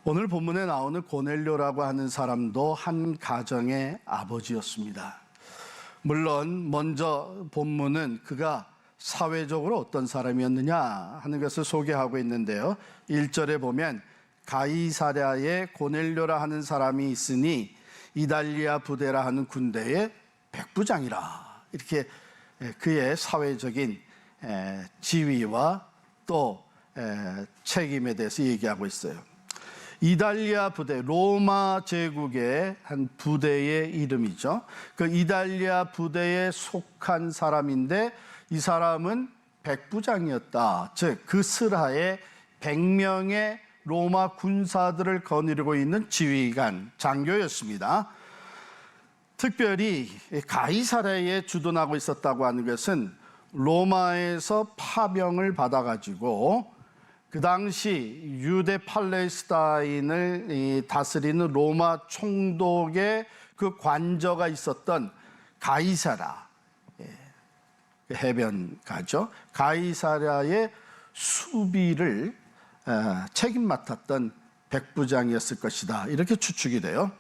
오늘 본문에 나오는 고넬료라고 하는 사람도 한 가정의 아버지였습니다. 물론 먼저 본문은 그가 사회적으로 어떤 사람이었느냐 하는 것을 소개하고 있는데요. 1절에 보면 가이사랴에 고넬료라 하는 사람이 있으니 이달리아 부대라 하는 군대의 백부장이라, 이렇게 그의 사회적인 지위와 또 책임에 대해서 얘기하고 있어요. 이달리아 부대, 로마 제국의 한 부대의 이름이죠. 그 이달리아 부대에 속한 사람인데 이 사람은 백부장이었다. 즉 그 스라에 100명의 로마 군사들을 거느리고 있는 지휘관, 장교였습니다. 특별히 가이사랴에 주둔하고 있었다고 하는 것은 로마에서 파병을 받아가지고 그 당시 유대 팔레스타인을 다스리는 로마 총독의 그 관저가 있었던 가이사랴, 해변가죠. 가이사랴의 수비를 책임 맡았던 백부장이었을 것이다, 이렇게 추측이 돼요.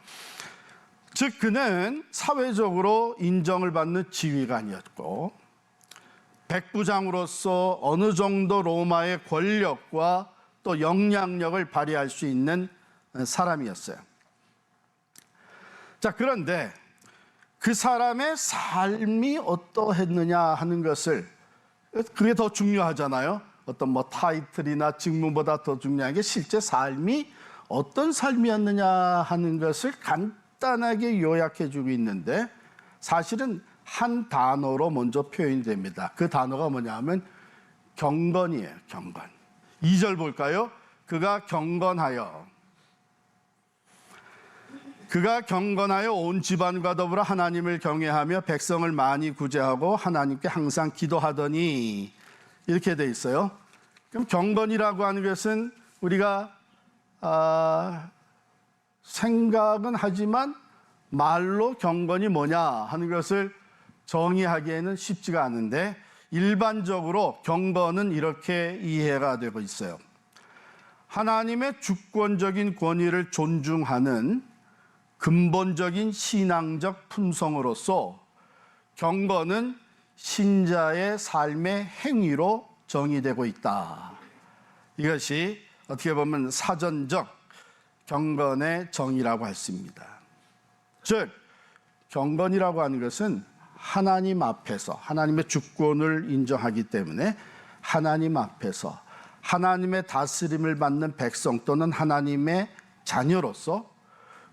즉 그는 사회적으로 인정을 받는 지휘관이었고 백부장으로서 어느 정도 로마의 권력과 또 영향력을 발휘할 수 있는 사람이었어요. 자, 그런데 그 사람의 삶이 어떠했느냐 하는 것을, 그게 더 중요하잖아요. 어떤 타이틀이나 직무보다 더 중요한 게 실제 삶이 어떤 삶이었느냐 하는 것을 간단하게 요약해 주고 있는데, 사실은 한 단어로 먼저 표현이 됩니다. 그 단어가 뭐냐 하면 경건이에요. 경건. 2절 볼까요? 그가 경건하여 온 집안과 더불어 하나님을 경외하며 백성을 많이 구제하고 하나님께 항상 기도하더니, 이렇게 돼 있어요. 그럼 경건이라고 하는 것은 우리가 생각은 하지만 말로 경건이 뭐냐 하는 것을 정의하기에는 쉽지가 않은데, 일반적으로 경건은 이렇게 이해가 되고 있어요. 하나님의 주권적인 권위를 존중하는 근본적인 신앙적 품성으로서 경건은 신자의 삶의 행위로 정의되고 있다. 이것이 어떻게 보면 사전적 경건의 정의라고 할 수 있습니다. 즉 경건이라고 하는 것은 하나님 앞에서 하나님의 주권을 인정하기 때문에 하나님 앞에서 하나님의 다스림을 받는 백성 또는 하나님의 자녀로서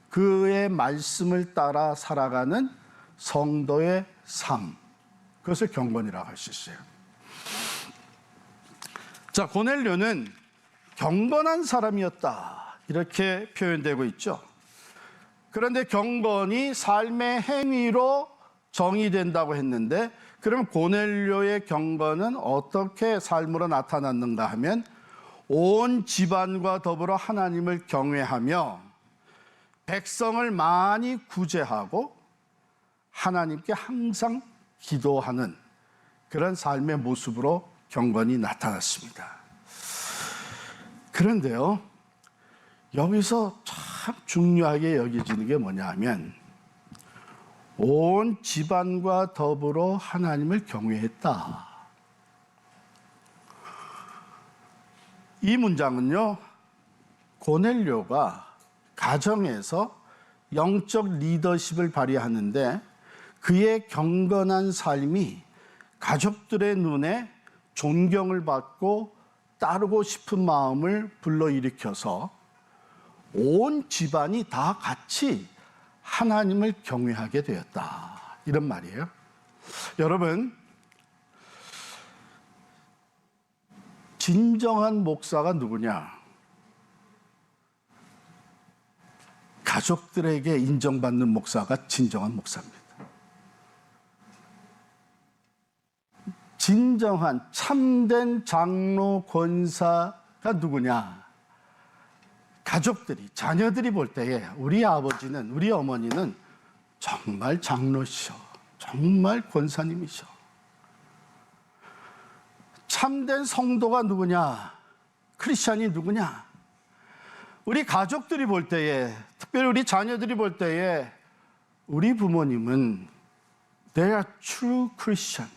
그의 말씀을 따라 살아가는 성도의 삶, 그것을 경건이라고 할 수 있어요. 자, 고넬료는 경건한 사람이었다, 이렇게 표현되고 있죠. 그런데 경건이 삶의 행위로 정의된다고 했는데, 그럼 고넬료의 경건은 어떻게 삶으로 나타났는가 하면 온 집안과 더불어 하나님을 경외하며 백성을 많이 구제하고 하나님께 항상 기도하는 그런 삶의 모습으로 경건이 나타났습니다. 그런데요, 여기서 참 중요하게 여겨지는 게 뭐냐 하면 온 집안과 더불어 하나님을 경외했다. 이 문장은요, 고넬료가 가정에서 영적 리더십을 발휘하는데 그의 경건한 삶이 가족들의 눈에 존경을 받고 따르고 싶은 마음을 불러일으켜서 온 집안이 다 같이 하나님을 경외하게 되었다, 이런 말이에요. 여러분, 진정한 목사가 누구냐? 가족들에게 인정받는 목사가 진정한 목사입니다. 진정한 참된 장로 권사가 누구냐? 가족들이, 자녀들이 볼 때에 우리 아버지는, 우리 어머니는 정말 장로시오, 정말 권사님이시오. 참된 성도가 누구냐? 크리스찬이 누구냐? 우리 가족들이 볼 때에, 특별히 우리 자녀들이 볼 때에 우리 부모님은 they are true Christian.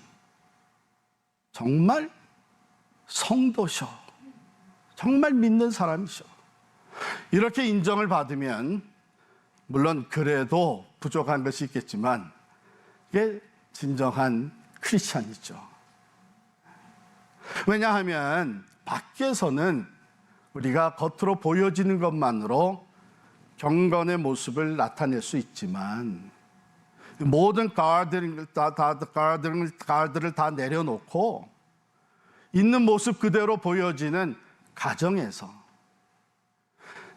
정말 성도셔. 정말 믿는 사람이셔. 이렇게 인정을 받으면 물론 그래도 부족한 것이 있겠지만 이게 진정한 크리스찬이죠. 왜냐하면 밖에서는 우리가 겉으로 보여지는 것만으로 경건의 모습을 나타낼 수 있지만 모든 가드를 다 내려놓고 있는 모습 그대로 보여지는 가정에서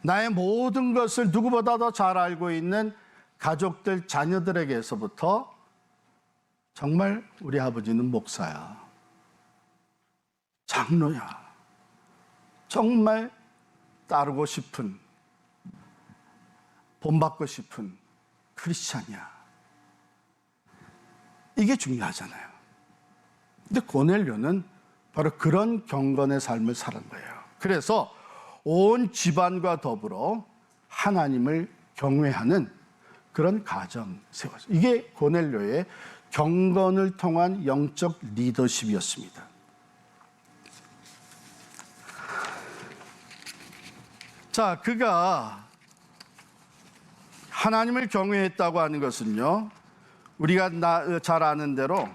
나의 모든 것을 누구보다 더 잘 알고 있는 가족들, 자녀들에게서부터 정말 우리 아버지는 목사야, 장로야, 정말 따르고 싶은, 본받고 싶은 크리스찬이야. 이게 중요하잖아요. 근데 고넬료는 바로 그런 경건의 삶을 살은 거예요. 그래서 온 집안과 더불어 하나님을 경외하는 그런 가정 세웠어요. 이게 고넬료의 경건을 통한 영적 리더십이었습니다. 자, 그가 하나님을 경외했다고 하는 것은요, 우리가 잘 아는 대로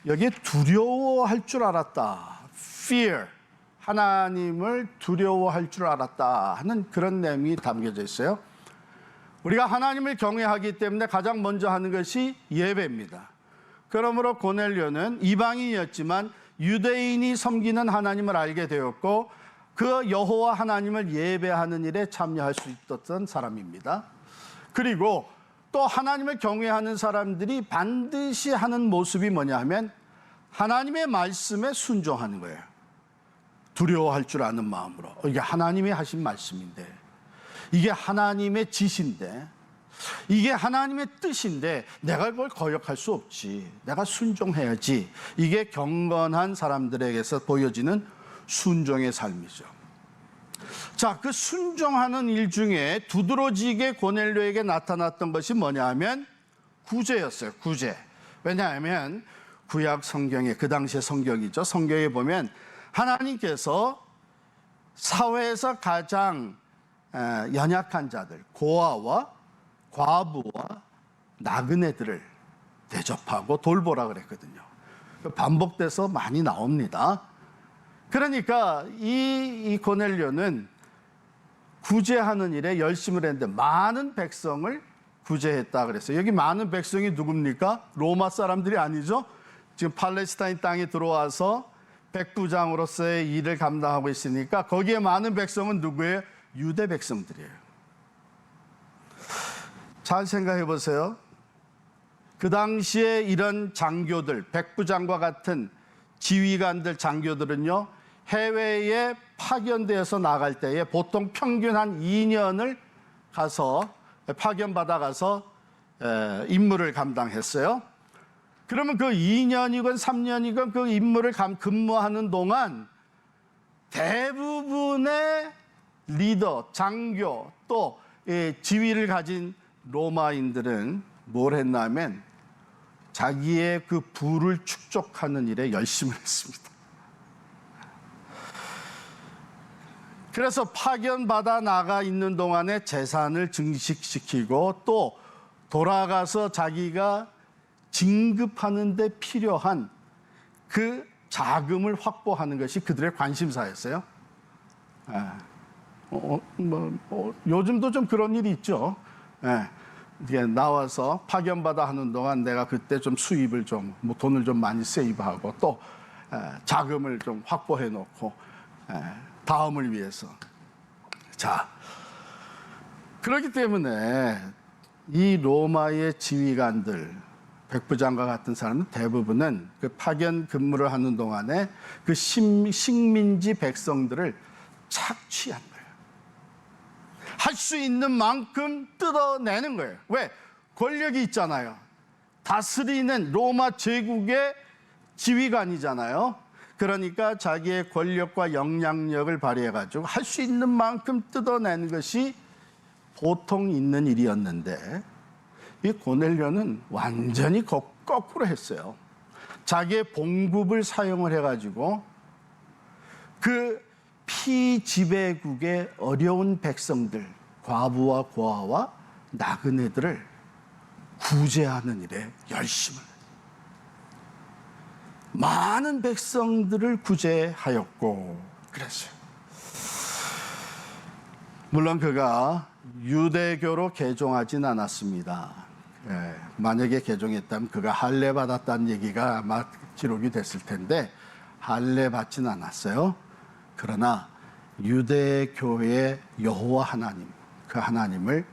여기에 두려워할 줄 알았다. fear. 하나님을 두려워할 줄 알았다 하는 그런 내용이 담겨져 있어요. 우리가 하나님을 경외하기 때문에 가장 먼저 하는 것이 예배입니다. 그러므로 고넬료는 이방인이었지만 유대인이 섬기는 하나님을 알게 되었고 그 여호와 하나님을 예배하는 일에 참여할 수 있었던 사람입니다. 그리고 또 하나님을 경외하는 사람들이 반드시 하는 모습이 뭐냐 하면 하나님의 말씀에 순종하는 거예요. 두려워할 줄 아는 마음으로. 이게 하나님이 하신 말씀인데, 이게 하나님의 지시인데, 이게 하나님의 뜻인데 내가 그걸 거역할 수 없지. 내가 순종해야지. 이게 경건한 사람들에게서 보여지는 순종의 삶이죠. 자, 그 순종하는 일 중에 두드러지게 고넬료에게 나타났던 것이 뭐냐 하면 구제였어요. 구제. 왜냐하면 구약 성경에, 그 당시의 성경이죠. 성경에 보면 하나님께서 사회에서 가장 연약한 자들, 고아와 과부와 나그네들을 대접하고 돌보라 그랬거든요. 반복돼서 많이 나옵니다. 그러니까 이 고넬료는 구제하는 일에 열심을 했는데 많은 백성을 구제했다 그랬어요. 여기 많은 백성이 누굽니까? 로마 사람들이 아니죠. 지금 팔레스타인 땅에 들어와서 백부장으로서의 일을 감당하고 있으니까 거기에 많은 백성은 누구예요? 유대 백성들이에요. 잘 생각해 보세요. 그 당시에 이런 장교들, 백부장과 같은 지휘관들, 장교들은요, 해외에 파견되어서 나갈 때에 보통 평균 한 2년을 가서 파견받아 가서 임무를 감당했어요. 그러면 그 2년이건 3년이건 그 임무를 근무하는 동안 대부분의 리더, 장교 또 지위를 가진 로마인들은 뭘 했냐면 자기의 그 부를 축적하는 일에 열심을 했습니다. 그래서 파견받아 나가 있는 동안에 재산을 증식시키고 또 돌아가서 자기가 진급하는 데 필요한 그 자금을 확보하는 것이 그들의 관심사였어요. 요즘도 좀 그런 일이 있죠. 나와서 파견받아 하는 동안 내가 그때 좀 수입을 좀, 돈을 좀 많이 세이브하고 또 자금을 좀 확보해 놓고 다음을 위해서. 자, 그렇기 때문에 이 로마의 지휘관들, 백부장과 같은 사람은 대부분은 그 파견 근무를 하는 동안에 그 식민지 백성들을 착취한 거예요. 할 수 있는 만큼 뜯어내는 거예요. 왜? 권력이 있잖아요. 다스리는 로마 제국의 지휘관이잖아요. 그러니까 자기의 권력과 영향력을 발휘해가지고 할 수 있는 만큼 뜯어내는 것이 보통 있는 일이었는데 이 고넬료는 완전히 거꾸로 했어요. 자기의 봉급을 사용을 해가지고 그 피지배국의 어려운 백성들, 과부와 고아와 나그네들을 구제하는 일에 열심을 해요. 많은 백성들을 구제하였고 그랬어요. 물론 그가 유대교로 개종하진 않았습니다. 만약에 개종했다면 그가 할례 받았다는 얘기가 아마 기록이 됐을 텐데 할례 받지는 않았어요. 그러나 유대교의 여호와 하나님, 그 하나님을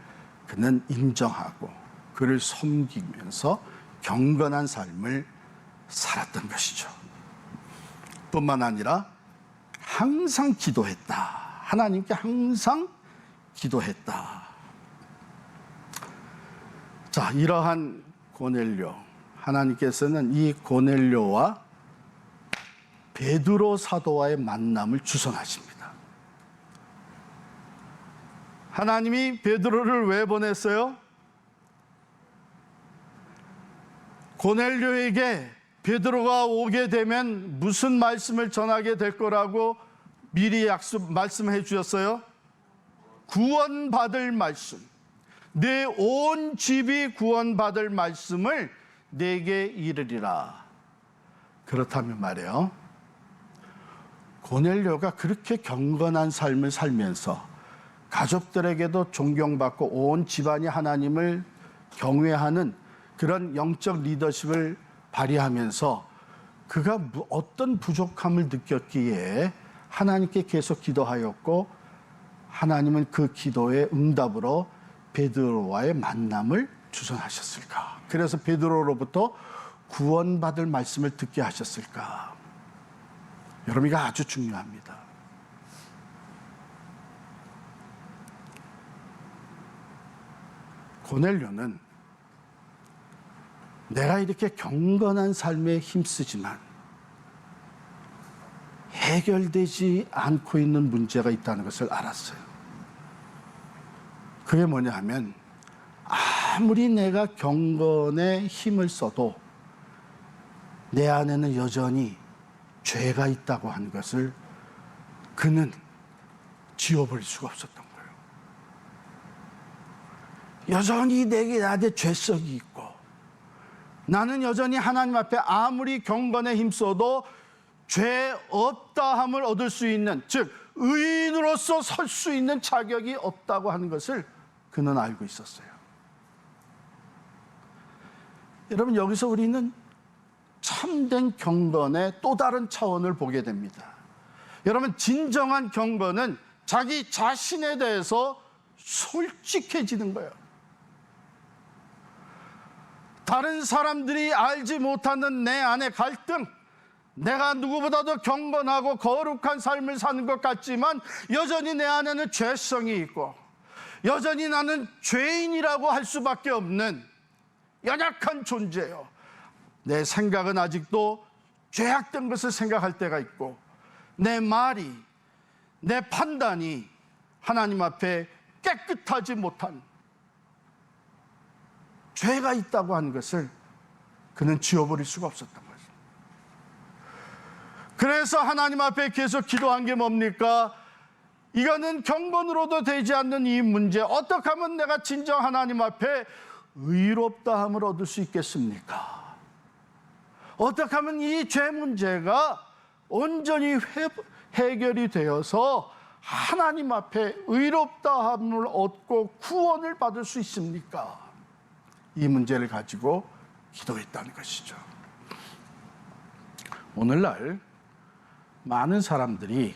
그는 인정하고 그를 섬기면서 경건한 삶을 살았던 것이죠. 뿐만 아니라 항상 기도했다. 하나님께 항상 기도했다. 자, 이러한 고넬료, 하나님께서는 이 고넬료와 베드로 사도와의 만남을 주선하십니다. 하나님이 베드로를 왜 보냈어요? 고넬료에게 베드로가 오게 되면 무슨 말씀을 전하게 될 거라고 미리 말씀해 주셨어요? 구원받을 말씀. 내 온 집이 구원받을 말씀을 내게 이르리라. 그렇다면 말이에요. 고넬료가 그렇게 경건한 삶을 살면서 가족들에게도 존경받고 온 집안이 하나님을 경외하는 그런 영적 리더십을 발휘하면서 그가 어떤 부족함을 느꼈기에 하나님께 계속 기도하였고 하나님은 그 기도의 응답으로 베드로와의 만남을 주선하셨을까? 그래서 베드로로부터 구원받을 말씀을 듣게 하셨을까? 여러분, 이거 아주 중요합니다. 고넬료는 내가 이렇게 경건한 삶에 힘쓰지만 해결되지 않고 있는 문제가 있다는 것을 알았어요. 그게 뭐냐 하면 아무리 내가 경건에 힘을 써도 내 안에는 여전히 죄가 있다고 하는 것을 그는 지워버릴 수가 없었던 거예요. 여전히 나한테 죄성이 있고 나는 여전히 하나님 앞에 아무리 경건에 힘써도 죄 없다함을 얻을 수 있는, 즉 의인으로서 설 수 있는 자격이 없다고 하는 것을 그는 알고 있었어요. 여러분, 여기서 우리는 참된 경건의 또 다른 차원을 보게 됩니다. 여러분, 진정한 경건은 자기 자신에 대해서 솔직해지는 거예요. 다른 사람들이 알지 못하는 내 안의 갈등, 내가 누구보다도 경건하고 거룩한 삶을 사는 것 같지만 여전히 내 안에는 죄성이 있고 여전히 나는 죄인이라고 할 수밖에 없는 연약한 존재예요. 내 생각은 아직도 죄악된 것을 생각할 때가 있고 내 말이, 내 판단이 하나님 앞에 깨끗하지 못한 죄가 있다고 하는 것을 그는 지워버릴 수가 없었던 거죠. 그래서 하나님 앞에 계속 기도한 게 뭡니까? 이거는 경건으로도 되지 않는 이 문제, 어떻게 하면 내가 진정 하나님 앞에 의롭다함을 얻을 수 있겠습니까? 어떻게 하면 이 죄 문제가 온전히 해결이 되어서 하나님 앞에 의롭다함을 얻고 구원을 받을 수 있습니까? 이 문제를 가지고 기도했다는 것이죠. 오늘날 많은 사람들이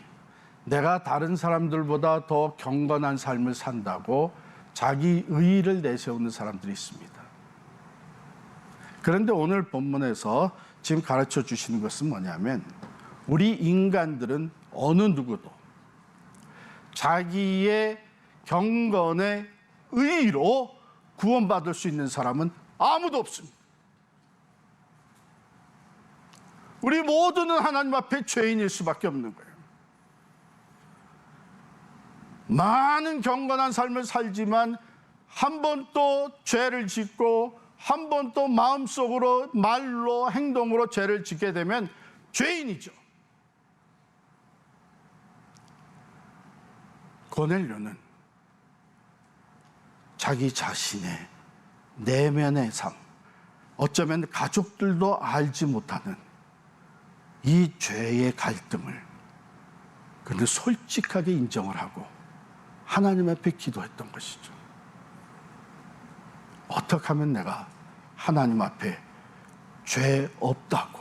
내가 다른 사람들보다 더 경건한 삶을 산다고 자기 의의를 내세우는 사람들이 있습니다. 그런데 오늘 본문에서 지금 가르쳐 주시는 것은 뭐냐면 우리 인간들은 어느 누구도 자기의 경건의 의의로 구원받을 수 있는 사람은 아무도 없습니다. 우리 모두는 하나님 앞에 죄인일 수밖에 없는 거예요. 많은 경건한 삶을 살지만 한 번 또 죄를 짓고 한 번 또 마음속으로 말로 행동으로 죄를 짓게 되면 죄인이죠. 고넬료는 자기 자신의 내면의 삶, 어쩌면 가족들도 알지 못하는 이 죄의 갈등을 그는 솔직하게 인정을 하고 하나님 앞에 기도했던 것이죠. 어떻게 하면 내가 하나님 앞에 죄 없다고,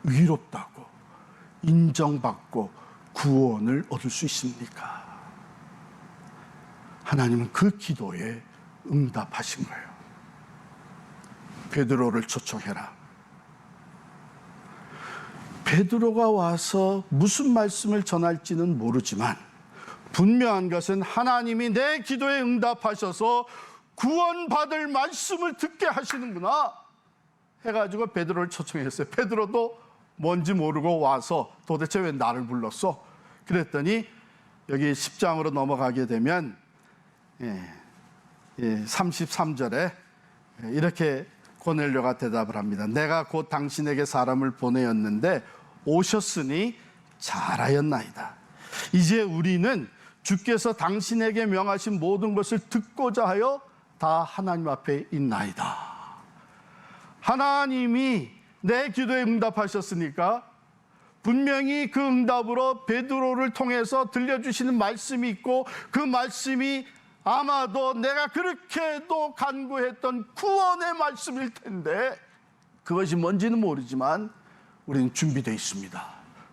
위롭다고, 인정받고 구원을 얻을 수 있습니까? 하나님은 그 기도에 응답하신 거예요. 베드로를 초청해라. 베드로가 와서 무슨 말씀을 전할지는 모르지만 분명한 것은 하나님이 내 기도에 응답하셔서 구원받을 말씀을 듣게 하시는구나 해가지고 베드로를 초청했어요. 베드로도 뭔지 모르고 와서 도대체 왜 나를 불렀어? 그랬더니 여기 10장으로 넘어가게 되면 33절에 이렇게 고넬료가 대답을 합니다. 내가 곧 당신에게 사람을 보내었는데 오셨으니 잘하였나이다. 이제 우리는 주께서 당신에게 명하신 모든 것을 듣고자 하여 다 하나님 앞에 있나이다. 하나님이 내 기도에 응답하셨으니까 분명히 그 응답으로 베드로를 통해서 들려주시는 말씀이 있고 그 말씀이 아마도 내가 그렇게도 간구했던 구원의 말씀일 텐데 그것이 뭔지는 모르지만 우리는 준비되어 있습니다.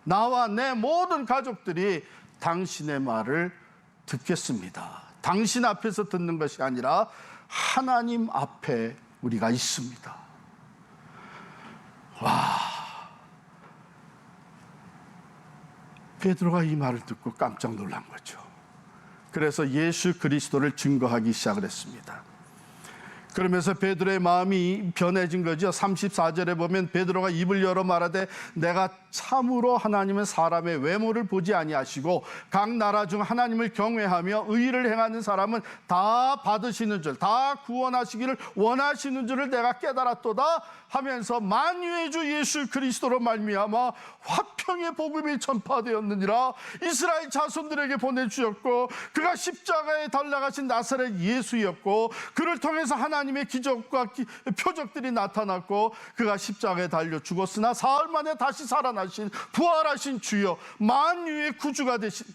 나와 내 모든 가족들이 당신의 말을 듣겠습니다. 당신 앞에서 듣는 것이 아니라 하나님 앞에 우리가 있습니다. 와, 베드로가 이 말을 듣고 깜짝 놀란 거죠. 그래서 예수 그리스도를 증거하기 시작을 했습니다. 그러면서 베드로의 마음이 변해진 거죠. 34절에 보면 베드로가 입을 열어 말하되 내가 참으로 하나님은 사람의 외모를 보지 아니하시고 각 나라 중 하나님을 경외하며 의를 행하는 사람은 다 받으시는 줄, 다 구원하시기를 원하시는 줄을 내가 깨달았도다 하면서 만유의 주 예수 그리스도로 말미암아 화평의 복음이 전파되었느니라. 이스라엘 자손들에게 보내주셨고 그가 십자가에 달려가신 나사렛 예수였고 그를 통해서 하나님의 기적과 표적들이 나타났고 그가 십자가에 달려 죽었으나 사흘 만에 다시 살아나신 부활하신 주여 만유의 구주가 되신,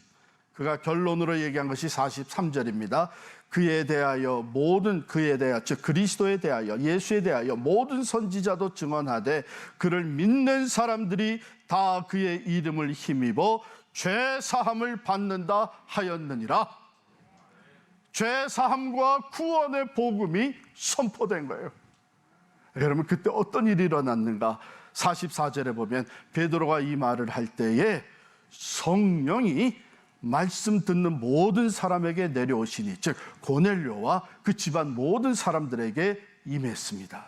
그가 결론으로 얘기한 것이 43절입니다. 그에 대하여 즉 그리스도에 대하여 예수에 대하여 모든 선지자도 증언하되 그를 믿는 사람들이 다 그의 이름을 힘입어 죄 사함을 받는다 하였느니라. 죄 사함과 구원의 복음이 선포된 거예요. 여러분 그때 어떤 일이 일어났는가? 44절에 보면 베드로가 이 말을 할 때에 성령이 말씀 듣는 모든 사람에게 내려오시니, 즉 고넬료와 그 집안 모든 사람들에게 임했습니다.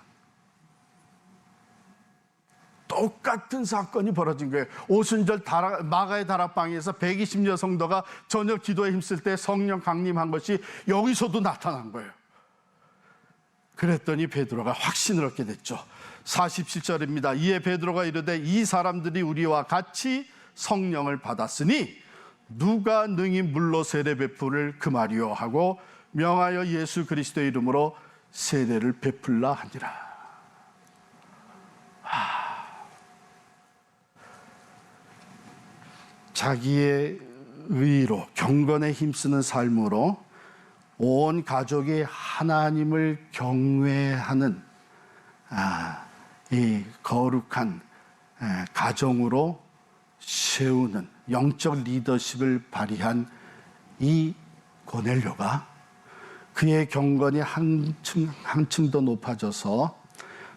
똑같은 사건이 벌어진 거예요. 오순절 마가의 다락방에서 120여 성도가 저녁 기도에 힘쓸 때 성령 강림한 것이 여기서도 나타난 거예요. 그랬더니 베드로가 확신을 얻게 됐죠. 47절입니다. 이에 베드로가 이르되 이 사람들이 우리와 같이 성령을 받았으니 누가 능히 물로 세례 베풀을 금하리요 하고 명하여 예수 그리스도의 이름으로 세례를 베풀라 하니라. 자기의 의로 경건에 힘쓰는 삶으로 온 가족이 하나님을 경외하는 이 거룩한 가정으로 세우는 영적 리더십을 발휘한 이 고넬료가 그의 경건이 한층 더 높아져서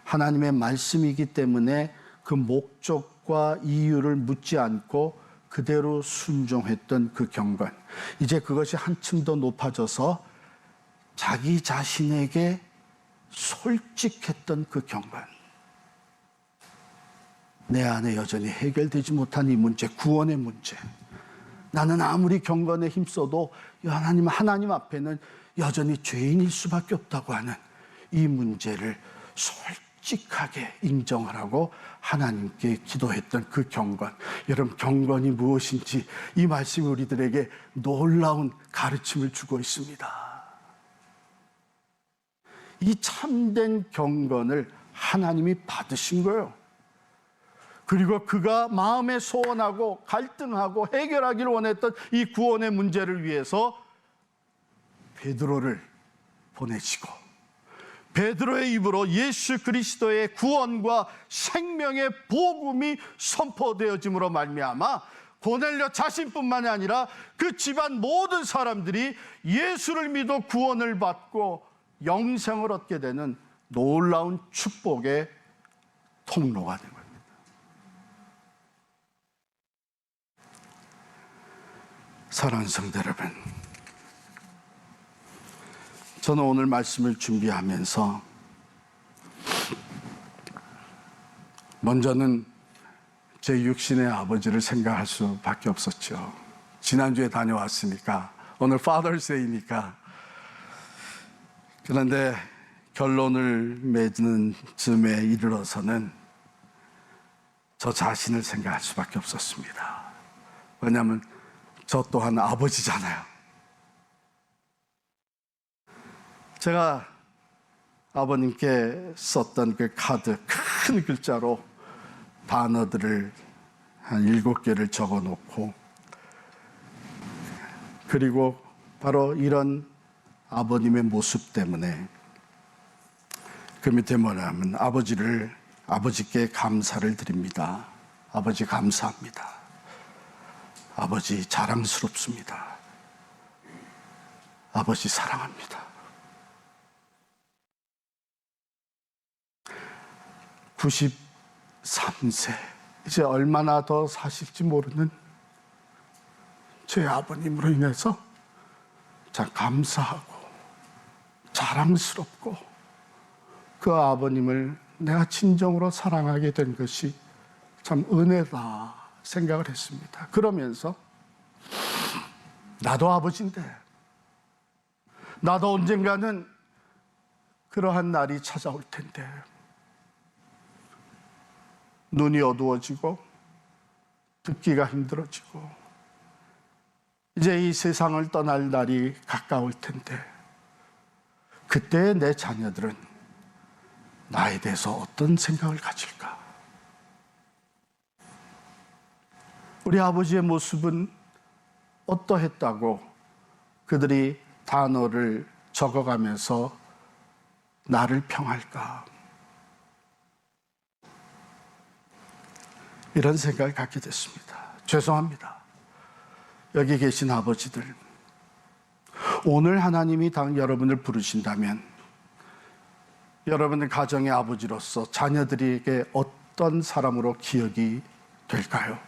하나님의 말씀이기 때문에 그 목적과 이유를 묻지 않고 그대로 순종했던 그 경건, 이제 그것이 한층 더 높아져서 자기 자신에게 솔직했던 그 경건, 내 안에 여전히 해결되지 못한 이 문제, 구원의 문제. 나는 아무리 경건에 힘써도 하나님 앞에는 여전히 죄인일 수밖에 없다고 하는 이 문제를 솔직하게 인정하라고 하나님께 기도했던 그 경건. 여러분, 경건이 무엇인지 이 말씀이 우리들에게 놀라운 가르침을 주고 있습니다. 이 참된 경건을 하나님이 받으신 거예요. 그리고 그가 마음에 소원하고 갈등하고 해결하기를 원했던 이 구원의 문제를 위해서 베드로를 보내시고, 베드로의 입으로 예수 그리스도의 구원과 생명의 복음이 선포되어짐으로 말미암아 고넬료 자신뿐만이 아니라 그 집안 모든 사람들이 예수를 믿어 구원을 받고 영생을 얻게 되는 놀라운 축복의 통로가 된 겁니다. 사랑하는 성도 여러분, 저는 오늘 말씀을 준비하면서 먼저는 제 육신의 아버지를 생각할 수밖에 없었죠. 지난주에 다녀왔으니까, 오늘 Father's Day니까. 그런데 결론을 맺는 즈음에 이르러서는 저 자신을 생각할 수밖에 없었습니다. 왜냐하면 저 또한 아버지잖아요. 제가 아버님께 썼던 그 카드, 큰 글자로 단어들을 한 7개를 적어 놓고, 그리고 바로 이런 아버님의 모습 때문에 그 밑에 뭐냐면 아버지께 감사를 드립니다. 아버지 감사합니다. 아버지 자랑스럽습니다. 아버지 사랑합니다. 93세, 이제 얼마나 더 사실지 모르는 제 아버님으로 인해서 참 감사하고 자랑스럽고, 그 아버님을 내가 진정으로 사랑하게 된 것이 참 은혜다 생각을 했습니다. 그러면서 나도 아버지인데, 나도 언젠가는 그러한 날이 찾아올 텐데, 눈이 어두워지고 듣기가 힘들어지고 이제 이 세상을 떠날 날이 가까울 텐데, 그때 내 자녀들은 나에 대해서 어떤 생각을 가질까? 우리 아버지의 모습은 어떠했다고 그들이 단어를 적어가면서 나를 평할까? 이런 생각을 갖게 됐습니다. 죄송합니다. 여기 계신 아버지들, 오늘 하나님이 여러분을 부르신다면 여러분의 가정의 아버지로서 자녀들에게 어떤 사람으로 기억이 될까요?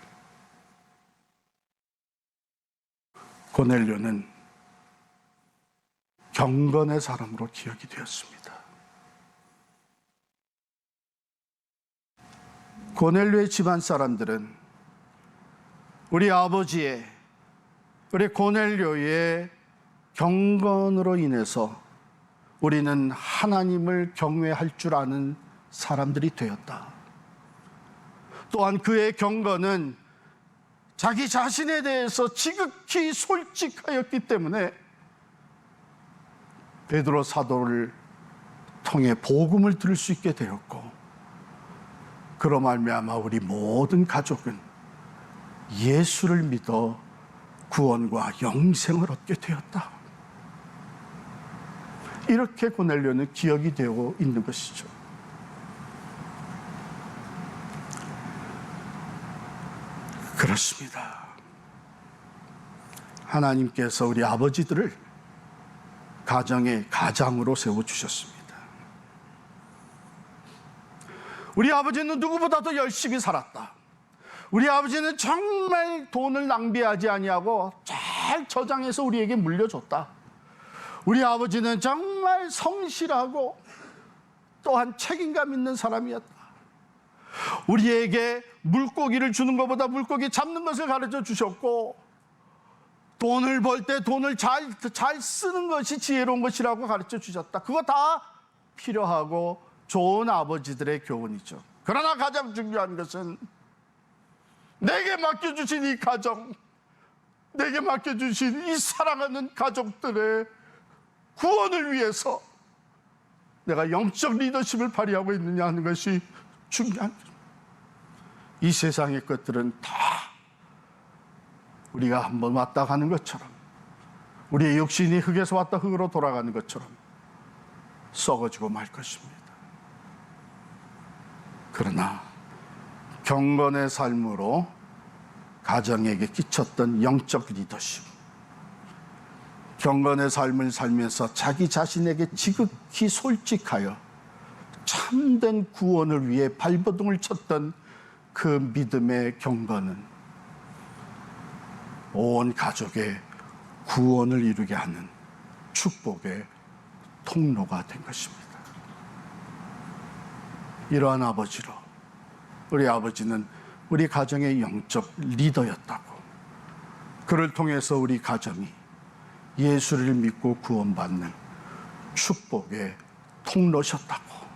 고넬료는 경건의 사람으로 기억이 되었습니다. 고넬료의 집안 사람들은 우리 아버지의, 우리 고넬료의 경건으로 인해서 우리는 하나님을 경외할 줄 아는 사람들이 되었다. 또한 그의 경건은 자기 자신에 대해서 지극히 솔직하였기 때문에 베드로 사도를 통해 복음을 들을 수 있게 되었고, 그로 말미암아 우리 모든 가족은 예수를 믿어 구원과 영생을 얻게 되었다. 이렇게 고넬료는 기억이 되고 있는 것이죠. 그렇습니다. 하나님께서 우리 아버지들을 가정의 가장으로 세워주셨습니다. 우리 아버지는 누구보다도 열심히 살았다. 우리 아버지는 정말 돈을 낭비하지 아니하고 잘 저장해서 우리에게 물려줬다. 우리 아버지는 정말 성실하고 또한 책임감 있는 사람이었다. 우리에게 물고기를 주는 것보다 물고기 잡는 것을 가르쳐 주셨고, 돈을 벌 때 돈을 잘 쓰는 것이 지혜로운 것이라고 가르쳐 주셨다. 그거 다 필요하고 좋은 아버지들의 교훈이죠. 그러나 가장 중요한 것은 내게 맡겨주신 이 가정, 내게 맡겨주신 이 사랑하는 가족들의 구원을 위해서 내가 영적 리더십을 발휘하고 있느냐 하는 것이 중요한 거예요. 이 세상의 것들은 다 우리가 한번 왔다 가는 것처럼, 우리의 육신이 흙에서 왔다 흙으로 돌아가는 것처럼 썩어지고 말 것입니다. 그러나 경건의 삶으로 가정에게 끼쳤던 영적 리더십, 경건의 삶을 살면서 자기 자신에게 지극히 솔직하여 참된 구원을 위해 발버둥을 쳤던 그 믿음의 경건은 온 가족의 구원을 이루게 하는 축복의 통로가 된 것입니다. 이러한 아버지로 우리 아버지는 우리 가정의 영적 리더였다고, 그를 통해서 우리 가정이 예수를 믿고 구원받는 축복의 통로셨다고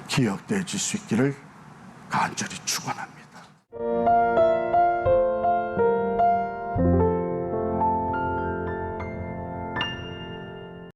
기억되어질 수 있기를 간절히 축원합니다.